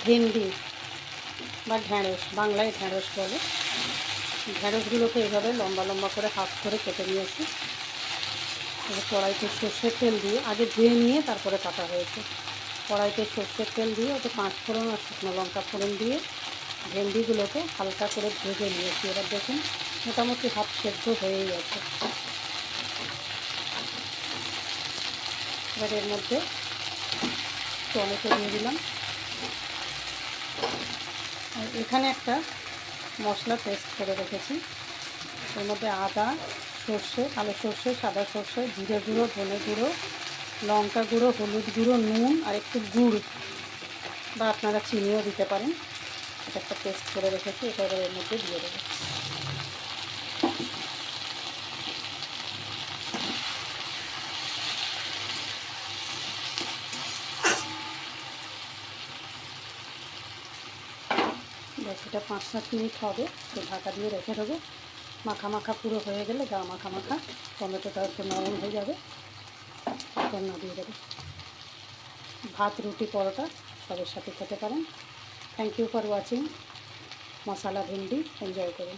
ভেন্ডি বা ঢ্যাঁড়স, বাংলায় ঢ্যাঁড়স বলে। ঢ্যাঁড়সগুলোকে এইভাবে লম্বা লম্বা করে হাফ করে কেটে নিয়েছি। কড়াইতে সর্ষের তেল দিয়ে আগে ধুয়ে নিয়ে তারপরে কাটা হয়েছে। কড়াইতে সর্ষের তেল দিয়ে ওতে 5 ফোড়ন আর শুকনো লঙ্কা ফোড়ন দিয়ে ভেন্ডিগুলোকে হালকা করে ভেজে নিয়েছি। এবার দেখুন মোটামুটি হাফ সেদ্ধ হয়েই গেছে। এবার এর মধ্যে টমেটো দিয়ে দিলাম। আর এখানে একটা মশলা পেস্ট করে রেখেছি। এর মধ্যে আদা, সর্ষে, কালো সর্ষে, সাদা সর্ষে, জিরে গুঁড়ো, ধনে গুঁড়ো, লঙ্কা গুঁড়ো, হলুদ গুঁড়ো, নুন আর একটু গুড় বা আপনারা চিনিও দিতে পারেন। এটা একটা পেস্ট করে রেখেছি, এটা এবার এর মধ্যে দিয়ে দেবো। ব্যাস এটা 5-7 মিনিট হবে, তো ঢাকা দিয়ে রেখে দেবো। মাখা মাখা পুরো হয়ে গেলে, গা মাখা মাখা, টমেটোটা একটু নরম হয়ে যাবে, তখন দিয়ে দেবো। ভাত, রুটি, পরোটা সবের সাথে খেতে পারেন। Thank you for watching. Masala bhindi enjoy করুন।